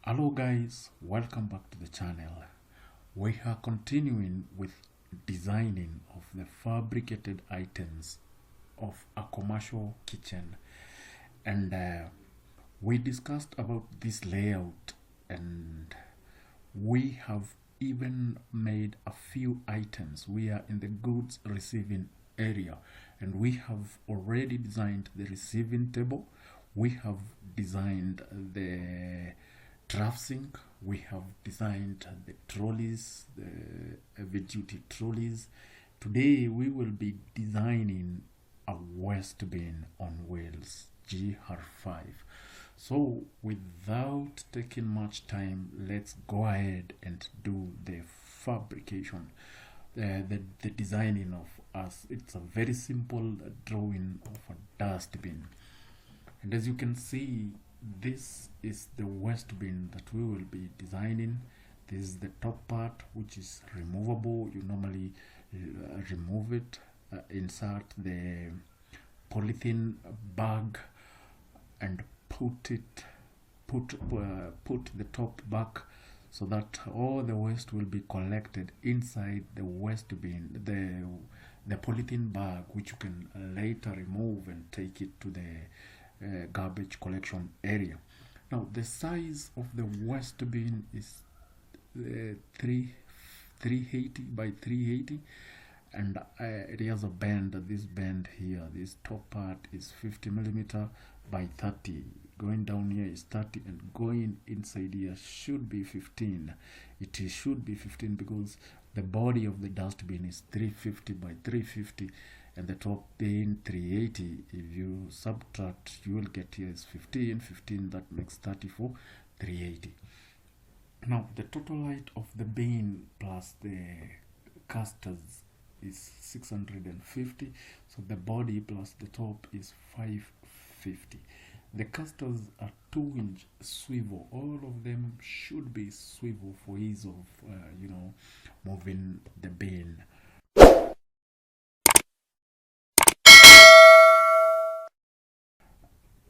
Hello guys, welcome back to the channel. We are continuing with designing of the fabricated items of a commercial kitchen, and we discussed about this layout, and we have even made a few items. We are in the goods receiving area, and we have already designed the receiving table. We have designed the draft sink. We have designed the trolleys, the heavy duty trolleys. Today we will be designing a waste bin on wheels GR5. So without taking much time, let's go ahead and do the fabrication, the designing of us. It's a very simple drawing of a dustbin, and as you can see, this is the waste bin that we will be designing. This is the top part, which is removable. You normally remove it, insert the polythene bag and put the top back, so that all the waste will be collected inside the waste bin, the polythene bag, which you can later remove and take it to the garbage collection area. Now the size of the waste bin is 380 by 380, and it has a bend. This bend here, this top part is 50 millimeter by 30. Going down here is 30, and going inside here should be 15. It should be 15 because the body of the dustbin is 350 by 350, and the top being 380. If you subtract, you will get here is 15, that makes 34, 380. Now the total height of the bin plus the casters is 650, so the body plus the top is 550. The casters are 2-inch swivel. All of them should be swivel for ease of moving the bin.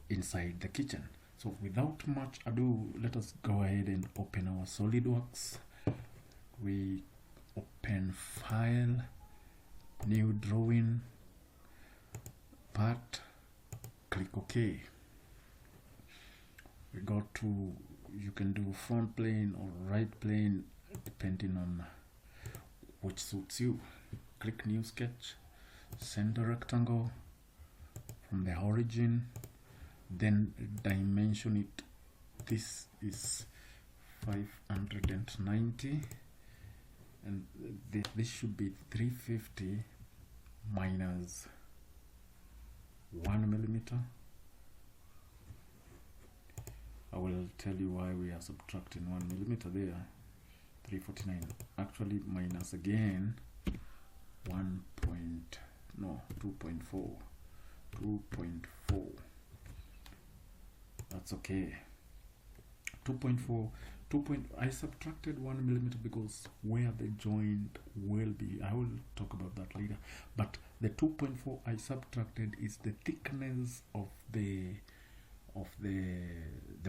Inside the kitchen. So without much ado, let us go ahead and open our SolidWorks. We open file, new drawing, part, click OK. We go to, you can do front plane or right plane depending on which suits you. Click new sketch, center rectangle from the origin, then dimension it. This is 590, and this should be 350 minus 1 millimeter. I will tell you why we are subtracting 1 millimeter there. 349 actually minus again 2.4. That's okay. 2.4. I subtracted 1 millimeter because where the joint will be, I will talk about that later, but the 2.4 I subtracted is the thickness of the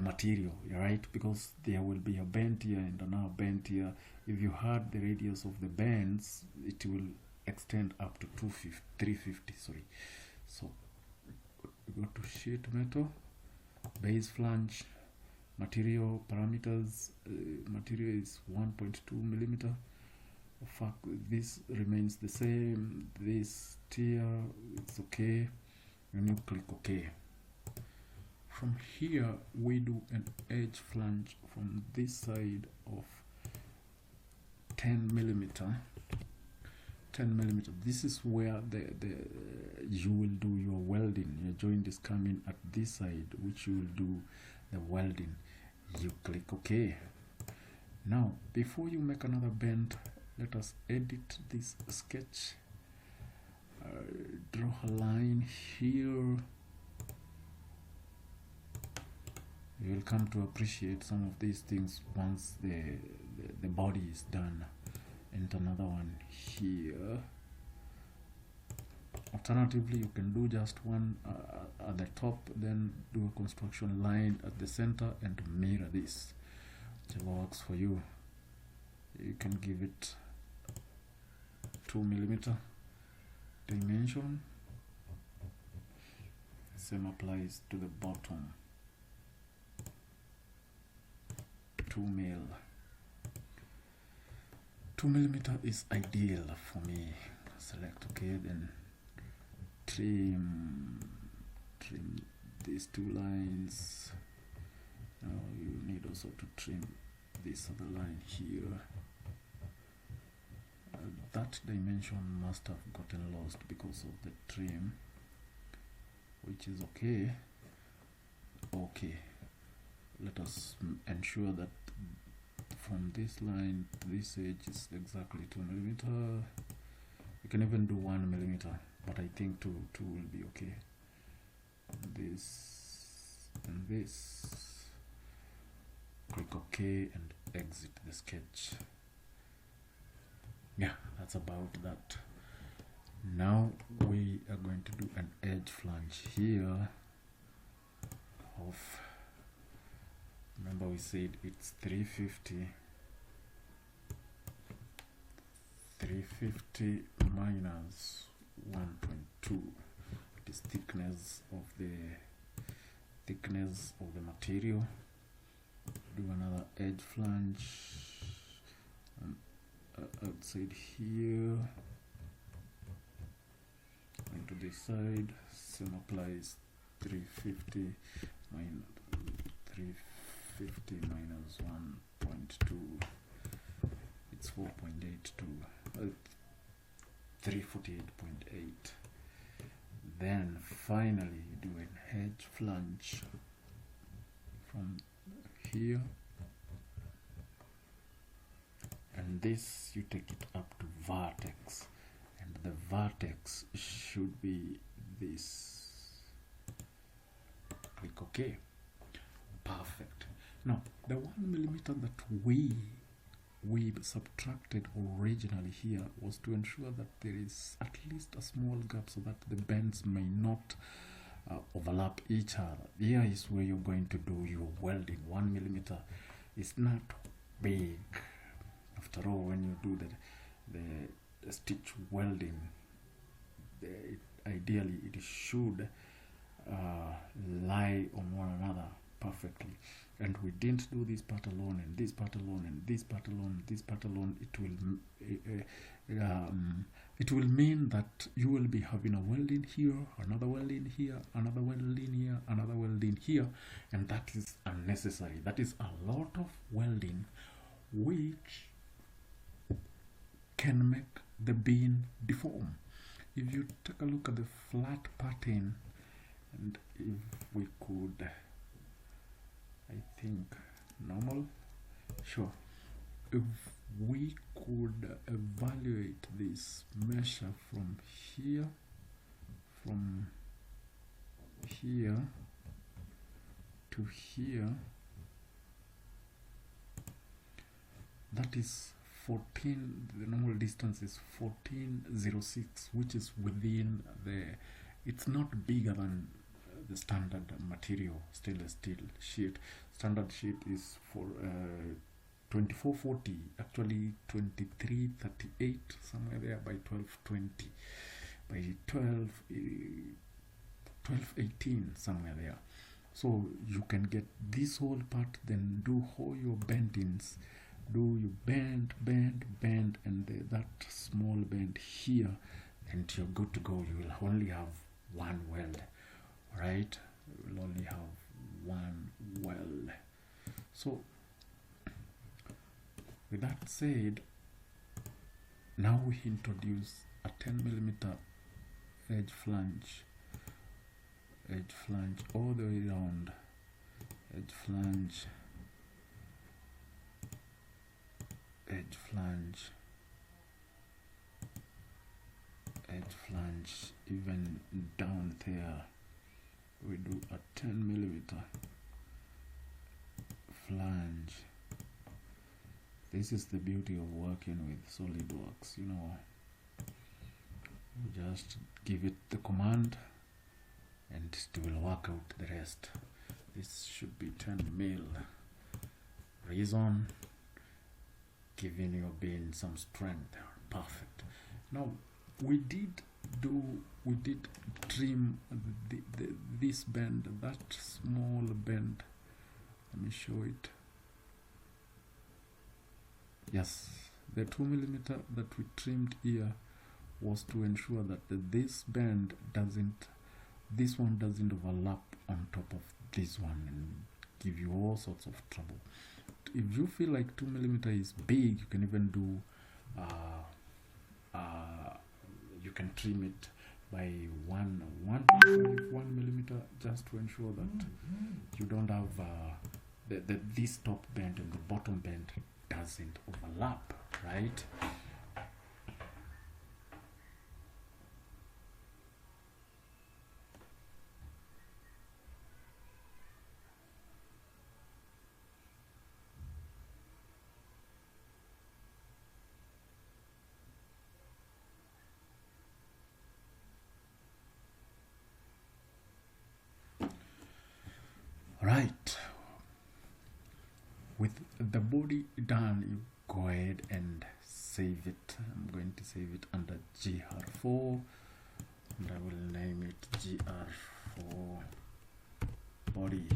material, right? Because there will be a bend here and another bend here. If you had the radius of the bends, it will extend up to 350. Sorry. So we go to sheet metal, base flange, material parameters. Material is 1.2 millimeter. Fuck, this remains the same. This tier, it's okay. And you click OK. From here we do an edge flange from this side of 10 millimeter. This is where you will do your welding. Your joint is coming at this side, which you will do the welding. You click OK. Now before you make another bend, let us edit this sketch. Draw a line here. You will come to appreciate some of these things once the body is done. And another one here. Alternatively, you can do just one at the top, then do a construction line at the center and mirror this. whichever works for you. You can give it 2mm dimension. Same applies to the bottom. 2mm. 2mm is ideal for me. Select OK, then trim these two lines. Now you need also to trim this other line here. That dimension must have gotten lost because of the trim, which is okay. Let us ensure that from this line to this edge is exactly 2mm. You can even do 1mm, but I think 2 will be okay. This and this. Click OK and exit the sketch. Yeah, that's about that. Now we are going to do an edge flange here of, remember we said it's 350 minus 1.2. It is thickness of the material. Do another edge flange outside here and to this side. Same applies. 350 minus 1.2. It's 4.82. 348.8. Then finally do an edge flange from here, and this you take it up to vertex, and the vertex should be this. Click OK. Perfect. Now the 1mm that we subtracted originally here was to ensure that there is at least a small gap so that the bends may not overlap each other. Here is where you're going to do your welding. 1mm is not big. After all, when you do the stitch welding, ideally it should lie on one another perfectly. And we didn't do this part alone, and this part alone, and this part alone, this part alone. It will mean that you will be having a weld in here, another weld in here, another weld in here, another weld in here, and that is unnecessary. That is a lot of welding, which can make the beam deform. If you take a look at the flat pattern, and if we could, I think normal, sure, if we could evaluate this measure from here to here, that is 14, the normal distance is 1406, which is within it's not bigger than the standard material stainless steel sheet. Standard sheet is for 2440, actually 2338, somewhere there, by 1220, by 1218, somewhere there. So you can get this whole part, then do all your bendings, do you bend, and that small bend here, and you're good to go. You will only have one weld, right? You will only have one weld. So with that said, now we introduce a 10mm edge flange all the way around, edge flange, even down there. We do a 10mm flange. This is the beauty of working with SolidWorks, you know. You just give it the command and it will work out the rest. This should be 10mm is on, giving your beam some strength. Perfect. Now we did trim this bend, that small bend. Let me show it. Yes, the 2 millimeter that we trimmed here was to ensure that this one doesn't overlap on top of this one and give you all sorts of trouble. If you feel like 2 millimeter is big, you can even do you can trim it by 1 millimeter, just to ensure that you don't have this top bend and the bottom bend doesn't overlap, right? Right, with the body done, you go ahead and save it. I'm going to save it under GR4 and I will name it GR4 body.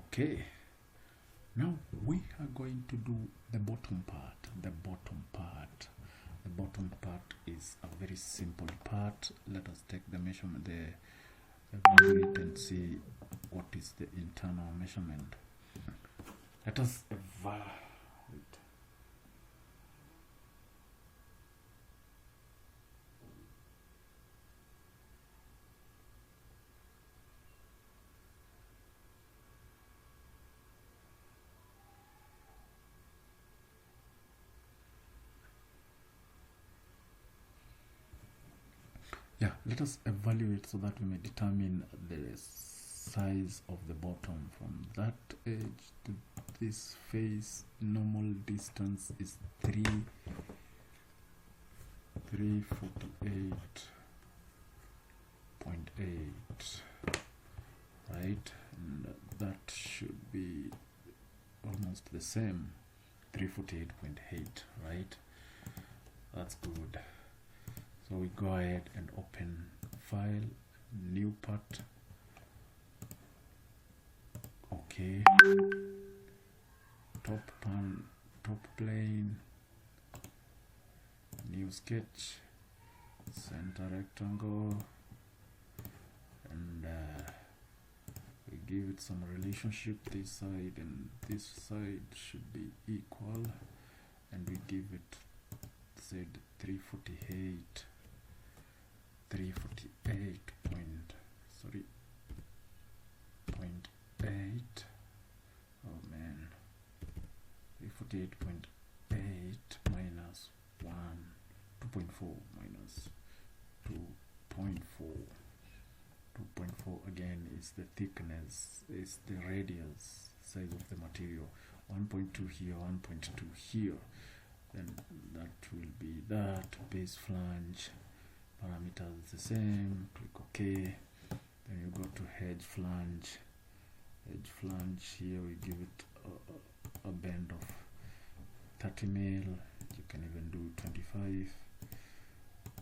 Okay, now we are going to do the bottom part. The bottom part is a very simple part. Let us take the measurement, evaluate and see what is the internal measurement. Let us evaluate. Yeah, let us evaluate so that we may determine the size of the bottom. From that edge to this face, normal distance is 348.8, right? And that should be almost the same, 348.8, right? That's good. So we go ahead and open file, new part. Okay, top plane, new sketch, center rectangle, and we give it some relationship. This side and this side should be equal, and we give it, said 348 point, sorry, 0.8. Oh man, 348.8 minus 1, 2.4 minus 2.4. 2.4 again is the thickness, is the radius size of the material. 1.2 here, 1.2 here. Then that will be that. Base flange parameters the same. Click OK. Then you go to edge flange. Edge flange here we give it a bend of 30 mil. You can even do 25,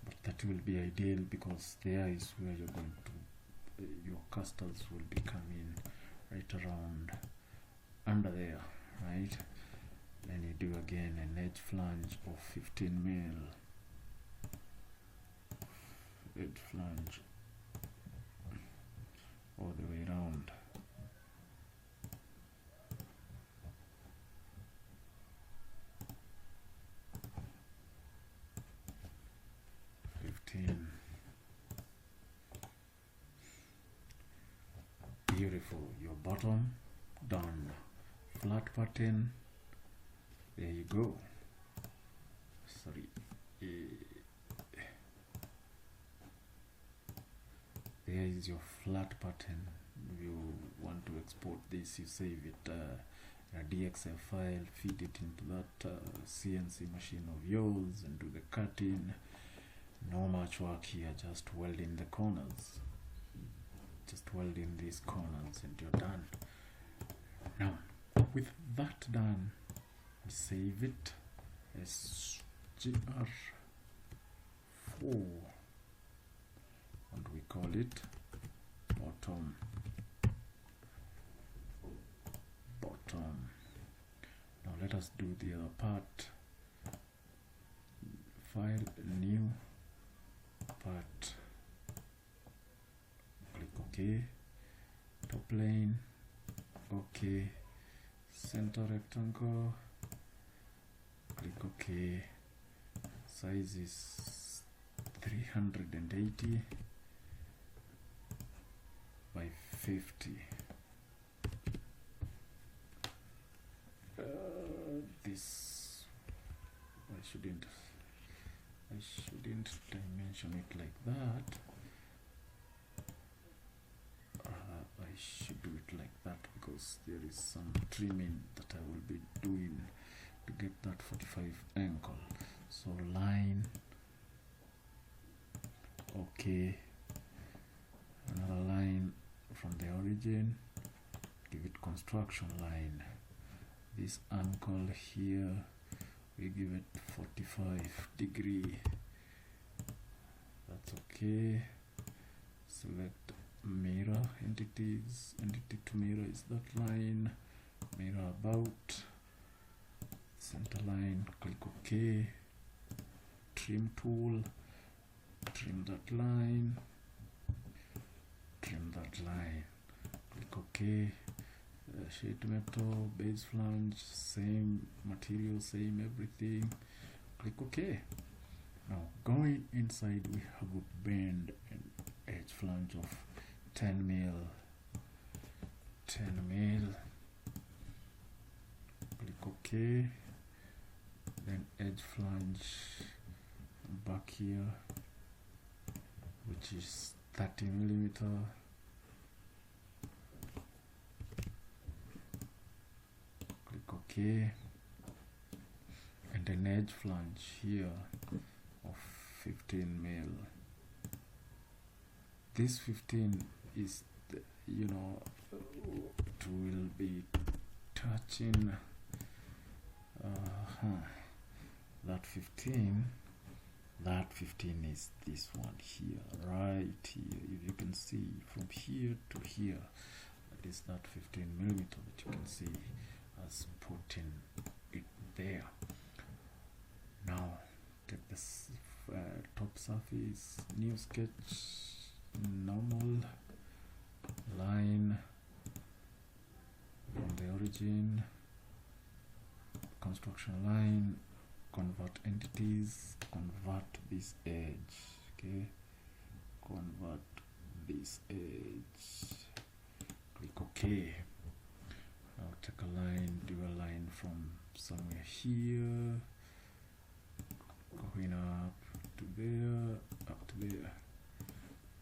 but 30 will be ideal because there is where you're going to your casters will be coming right around under there, right? Then you do again an edge flange of 15 mil. Edge flange all the way around. Beautiful. Your bottom done. Flat pattern. There you go. Sorry. There is your flat pattern. If you want to export this, you save it in a DXF file, feed it into that CNC machine of yours and do the cutting. No much work here, just weld in the corners. Just weld in these corners and you're done. Now, with that done, save it as GR4, and we call it bottom. Now let us do the other part. File, new part, click OK, top plane, OK, center rectangle, click OK, size is 380 by 50. This I shouldn't dimension it like that. I should do it like that because there is some trimming that I will be doing to get that 45 angle. So line, okay, another line from the origin, give it construction line. This angle here, we give it 45 degree. That's okay. Select mirror entities. Entity to mirror is that line. Mirror about. Center line. Click OK. Trim tool. Trim that line. Trim that line. Click OK. Sheet metal, base flange, same material, same everything. Click OK. Now going inside, we have a bend and edge flange of 10 mil. 10 mil. Click OK. Then edge flange back here, which is 30 millimeter. Okay, and an edge flange here of 15 mil. This 15 is the, it will be touching that 15. That 15 is this one here, right here. If you can see from here to here, that is that 15 millimeter that you can see as putting it there. Now take this top surface, new sketch, normal line from the origin, construction line, convert entities, convert this edge, okay, convert this edge, click OK. Now take a line, do a line from somewhere here, going up to there, up to there.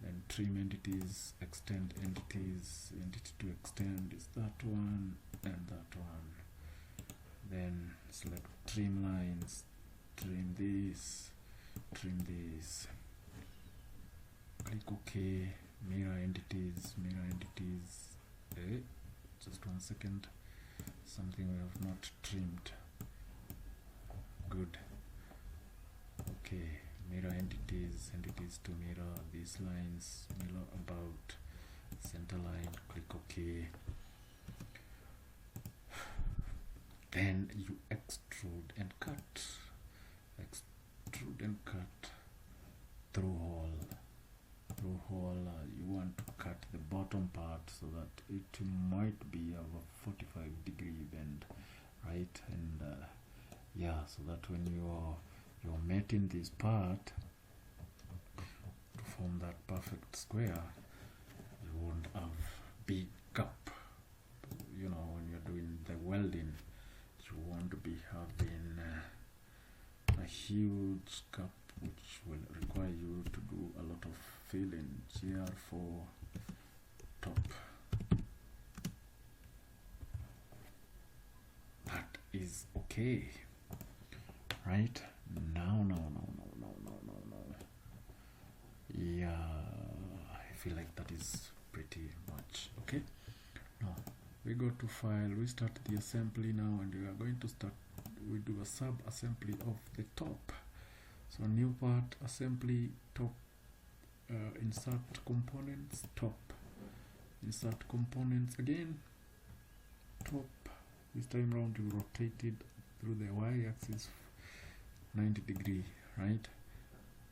Then trim entities, extend entities. Entity to extend is that one and that one. Then select trim lines, trim this, click OK. Mirror entities, just 1 second, something we have not trimmed. Good. Okay, mirror entities to mirror these lines, mirror about, center line, click OK. Then you extrude and cut through hole. You want to cut the bottom part so that it might be of a 45 degree bend, right? And yeah, so that when you're mating this part to form that perfect square, you won't have big gap. When you're doing the welding, you won't be having a huge gap, which will require you to do a lot of filling. GR4 top. That is okay, right? No. Yeah, I feel like that is pretty much okay. Now We go to file, we start the assembly now, and we are going to start, we do a sub assembly of the top. So new part, assembly, top, insert components, top, insert components again, top. This time round you rotate it through the y-axis 90 degree, right?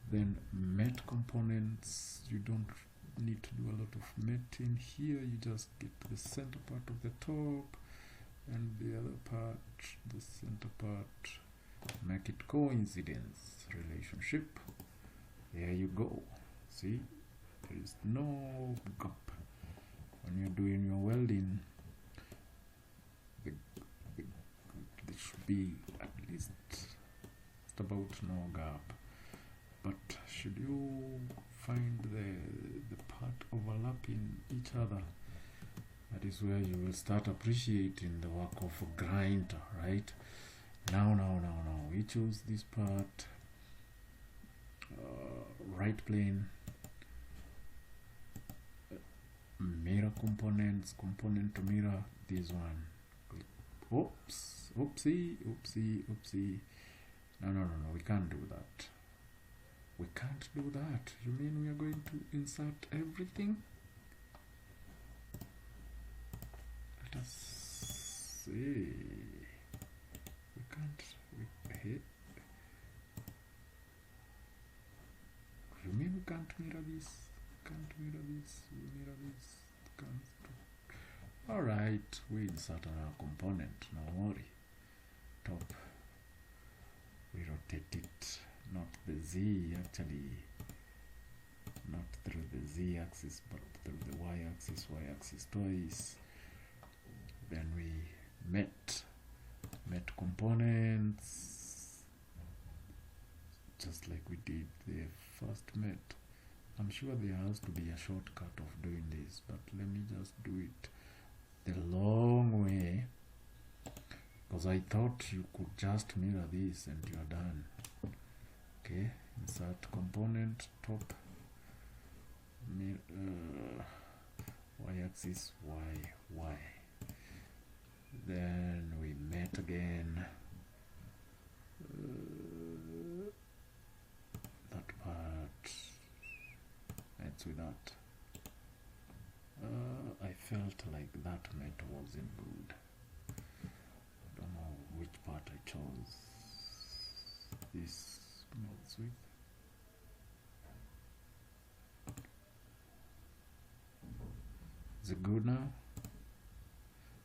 Then met components, you don't need to do a lot of meting here, you just get to the center part of the top and the other part, the center part, make it coincidence relationship. There you go. See, there is no gap when you're doing your welding. There should be at least just about no gap. But should you find the part overlapping each other, that is where you will start appreciating the work of a grinder, right? Now, we choose this part, right plane, mirror components, component to mirror, this one. Oops, oopsie. No, we can't do that. We can't do that. You mean we are going to insert everything? Let us see. We can't. You mean we can't mirror this? Can't mirror this. We mirror this. Can't. Alright, we insert our component. No worry. Top. We rotate it. Not the Z actually, not through the Z axis but through the Y axis twice. Then we met components just like we did the first met. I'm sure there has to be a shortcut of doing this, but let me just do it the long way, because I thought you could just mirror this and you're done. Okay, insert component, top, y-axis, y. Then we met again. That part, that's with that. I felt like that met wasn't good. I don't know which part I chose. This melts with. Is it good now?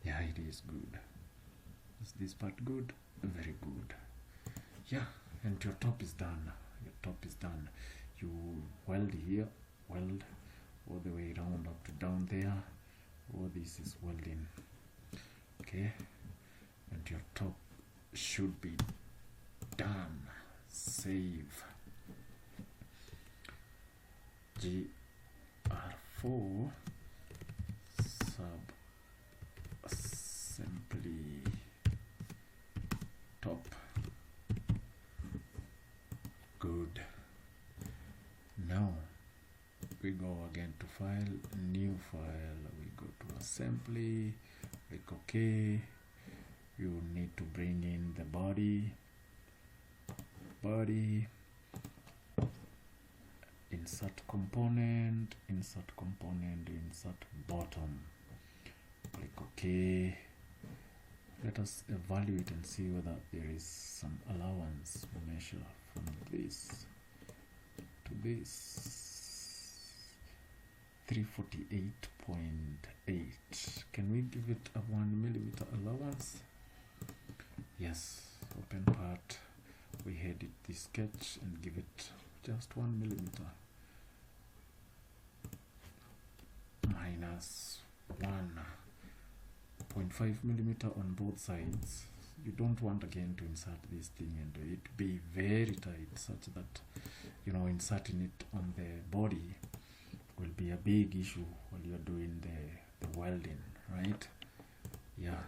Yeah, it is good. Is this part good? Very good. Yeah, and your top is done. Your top is done. You weld here, weld all the way around up to down there. All this is welding. Okay, and your top should be done. Save. GR4 sub assembly top. Good. Now we go again to file, new file, we go to assembly, click OK. You need to bring in the body, insert component, insert bottom, click OK. Let us evaluate and see whether there is some allowance. Measure from this to this, 348.8. Can we give it a 1 millimeter allowance? Yes. Open part, we edit the sketch and give it just 1 millimeter, minus 1.5 millimeter on both sides. You don't want again to insert this thing and it be very tight, such that, you know, inserting it on the body will be a big issue while you're doing the welding, right? Yeah,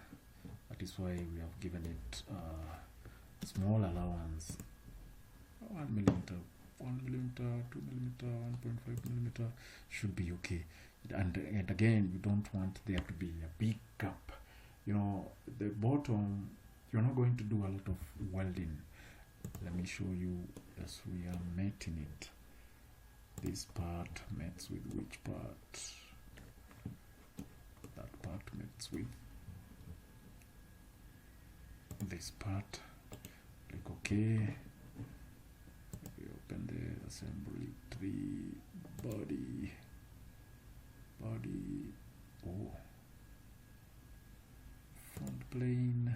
that is why we have given it small allowance, 1 millimeter, 1 millimeter, 2 millimeter, 1.5 millimeter should be okay. and again, you don't want there to be a big gap. You know, the bottom, you're not going to do a lot of welding. Let me show you as we are mating it. This part mates with which part? That part mates with this part. Click OK. We open the assembly tree. Body. Oh, front plane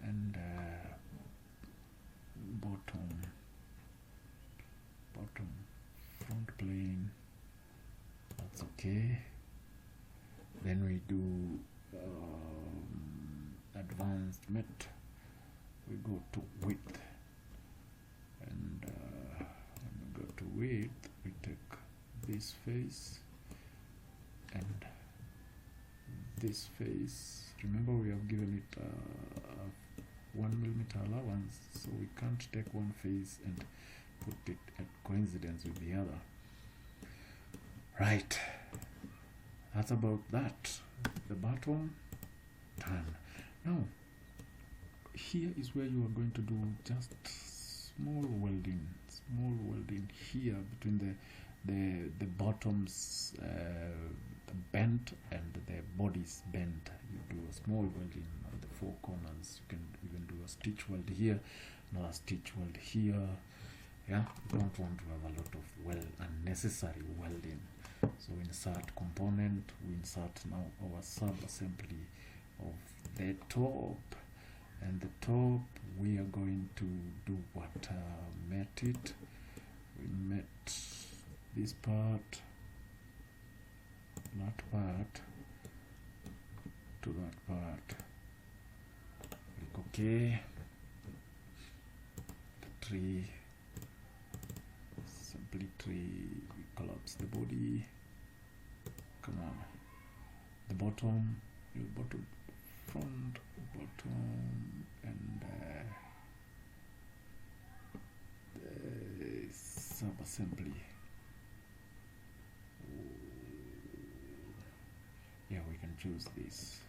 and bottom, front plane. That's okay. Then we do advanced met. We go to width, and when we go to width, we take this face and this face. Remember, we have given it a 1 millimeter allowance, so we can't take one face and put it at coincidence with the other. Right, that's about that. The bottom done. Now here is where you are going to do just small welding here between the bottoms bent and the bodies bent. You do a small welding on the four corners. You can even do a stitch weld here, another stitch weld here. Yeah, you don't want to have a lot of unnecessary welding. So insert component. We insert now our sub assembly of the top, and the top we are going to do what? Met it. We met this part, that part to that part. Click OK. The tree, simply tree. We collapse the body. Come on. The bottom, your bottom, front, bottom, and the sub assembly. Yeah, we can choose this.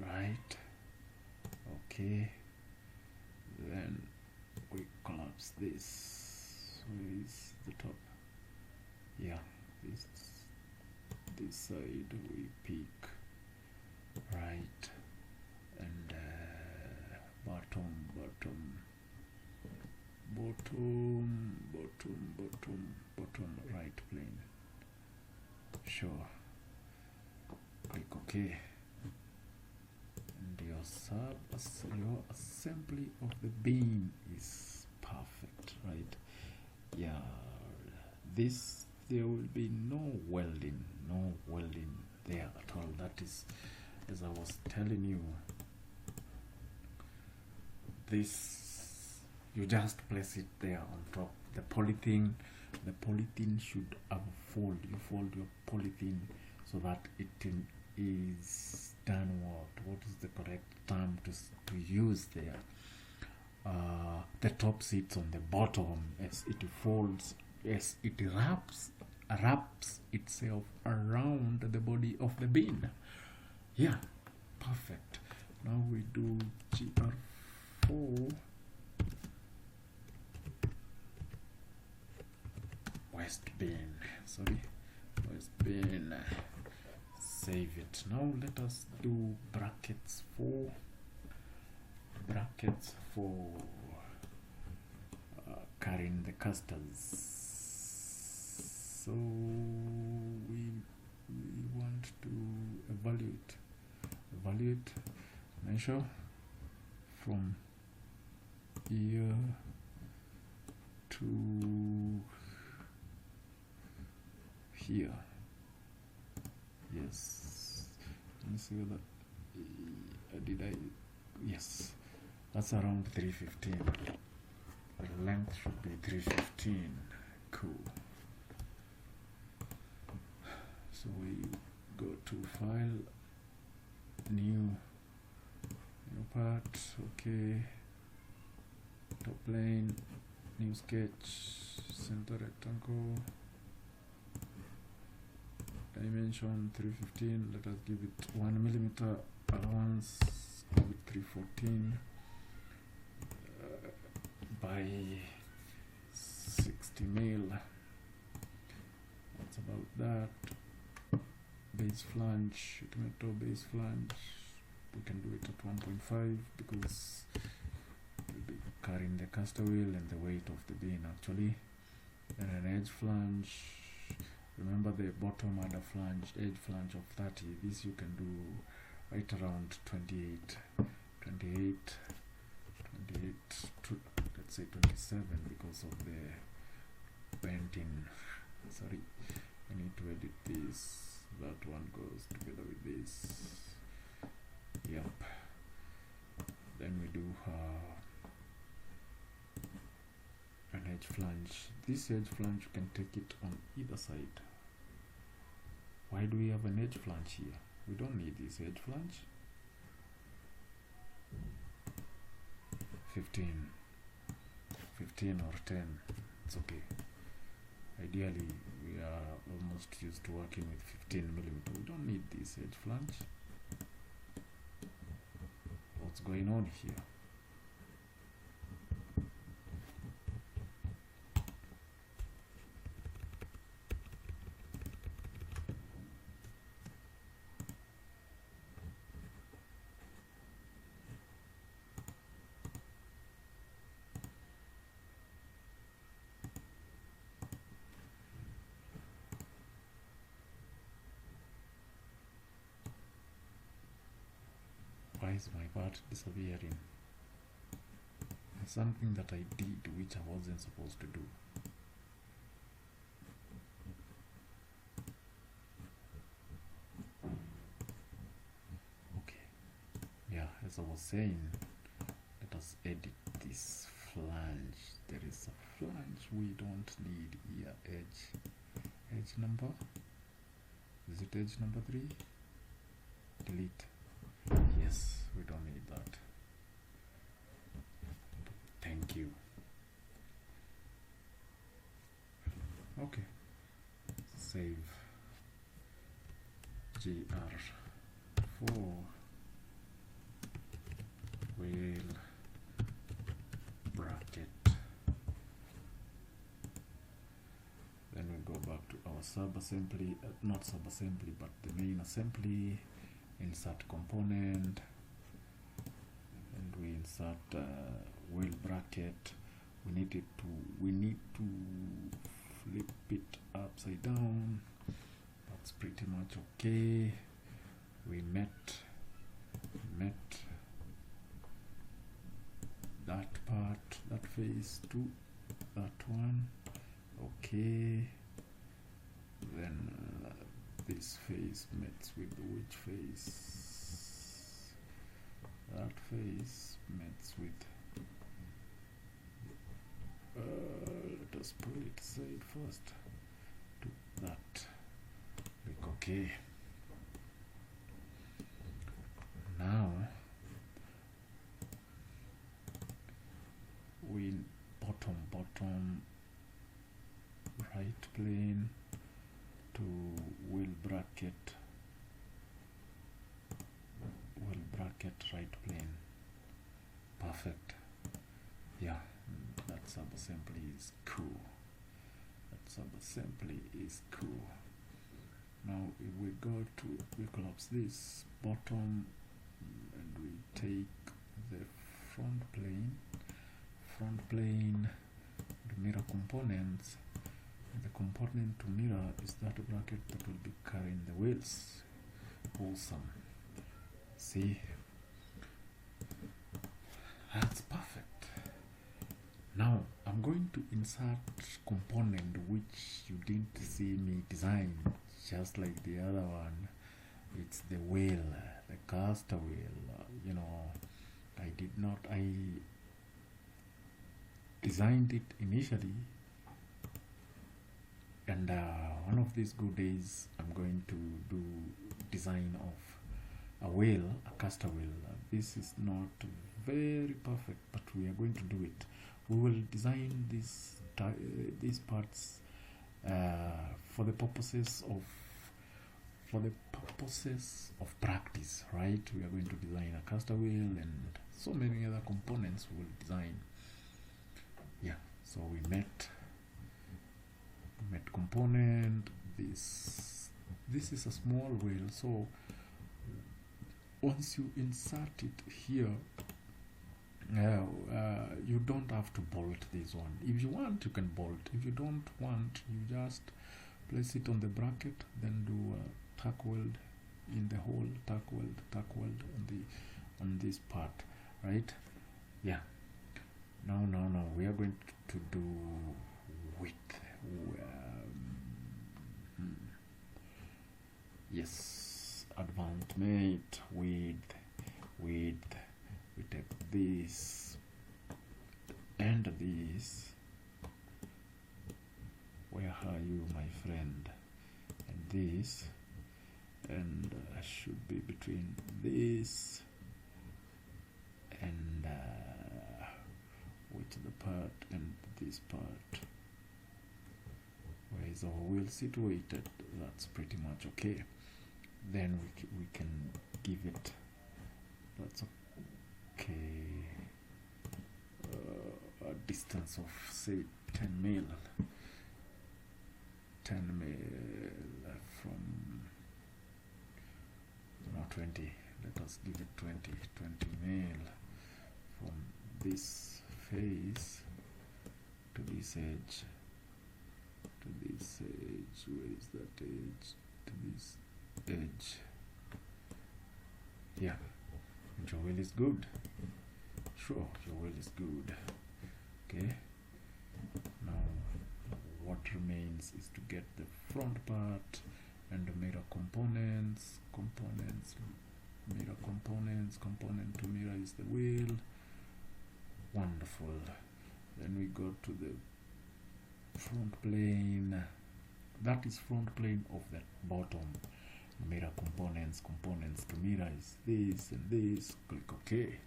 Right. Okay. Then we collapse this. Where is the top? Yeah, this side we pick. Right. And bottom, right plane. Sure. Click OK. And your assembly of the beam is perfect, right? Yeah. There will be no welding there at all. That is, as I was telling you, this, you just place it there on top. The polythene should have a fold. You fold your polythene so that it is downward. What is the correct term to use there? The top sits on the bottom as it folds, as it wraps itself around the body of the beam. Yeah, perfect. Now we do GR4 west bin. Save it. Now let us do brackets for carrying the casters. So we want to evaluate, measure from here to here. Yes, let me see whether yes, that's around 315. The length should be 315. Cool. So we go to file, new part. Okay, top plane, new sketch, center rectangle, dimension 315, let us give it 1 millimeter allowance, go with 314 by 60 mil. That's about that. Base flange, metal base flange, we can do it at 1.5 because we'll be carrying the caster wheel and the weight of the beam actually. And an edge flange, remember the bottom had a flange, edge flange of 30. This you can do right around 28 to, let's say 27 because of the bending. Sorry, I need to edit this. That one goes together with this. Yep. Then we do an edge flange. This edge flange you can take it on either side. Why do we have an edge flange here? We don't need this edge flange. 15 or 10, it's okay. Ideally we are almost used to working with 15 millimeter. We don't need this edge flange. What's going on here? Why is my part disappearing? It's something that I did which I wasn't supposed to do. Okay, yeah, as I was saying, let us edit this flange. There is a flange we don't need here. Edge number, is it edge number 3? Delete. Yes, we don't need that. Thank you. Okay. Save. GR4 wheel bracket. Then we go back to our sub-assembly, not sub-assembly, but the main assembly. Insert component, and we insert wheel bracket. We need to flip it upside down. That's pretty much okay. We met that part, that face to that one. Okay. Then this face meets with which face? That face meets with let us put it side first to that. Click OK. Now we bottom right plane to wheel bracket right plane. Perfect. Yeah, that sub-assembly is cool. Now if we collapse this bottom and we take the front plane, the mirror components. The component to mirror is that bracket that will be carrying the wheels. Awesome. See, that's perfect. Now I'm going to insert component which you didn't see me design, just like the other one. It's the wheel, the caster wheel. I designed it initially, and one of these good days I'm going to do design of a wheel, a caster wheel. This is not very perfect, but we are going to do it. we will design these parts for the purposes of practice, right? We are going to design a caster wheel and so many other components we will design. Yeah, so we met component. This is a small wheel, so once you insert it here, you don't have to bolt this one. If you want, you can bolt. If you don't want, you just place it on the bracket, then do a tack weld in the hole, tack weld on this part, right? Yeah. Now we are going to do width. Yes, advanced mate, width. We take this and this. Where are you, my friend? And this, and should be between this and with the part and this part. Where is our wheel situated? That's pretty much okay. Then we can give it. That's okay. A distance of say 10 mil. 10 mil from 20. Let us give it 20 mil from this face to this edge. To this edge. Where is that edge? To this edge. Yeah. And your wheel is good. Sure, your wheel is good. Okay. Now what remains is to get the front part and the mirror components. Mirror components. Component to mirror is the wheel. Wonderful. Then we go to the front plane. That is front plane of the bottom. Mirror components to mirror is this and this. Click OK.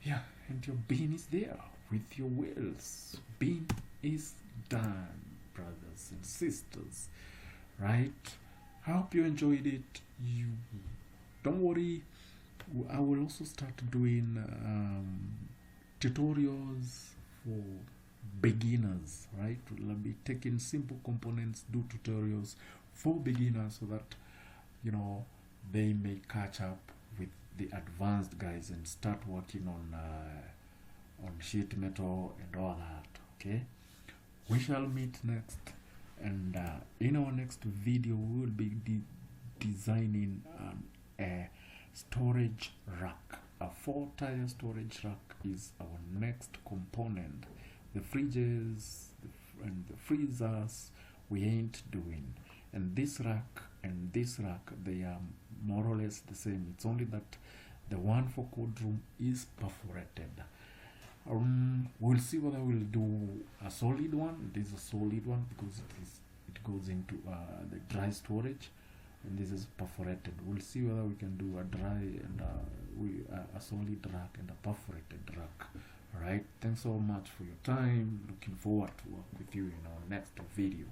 Yeah, and your bean is there with your wheels. Bean is done, brothers and sisters, right? I hope you enjoyed it. You don't worry, I will also start doing tutorials for beginners, right? I'll be taking simple components, do tutorials for beginners so that they may catch up with the advanced guys and start working on sheet metal and all that. Okay, we shall meet next, and in our next video we will be designing a storage rack. A 4-tire storage rack is our next component. The fridges and the freezers we ain't doing, and this rack and this rack, they are more or less the same. It's only that the one for cold room is perforated. We'll see whether we'll do a solid one. This is a solid one because it goes into the dry storage, and this is perforated. We'll see whether we can do a dry and a solid rack and a perforated rack. Alright, thanks so much for your time. Looking forward to work with you in our next video.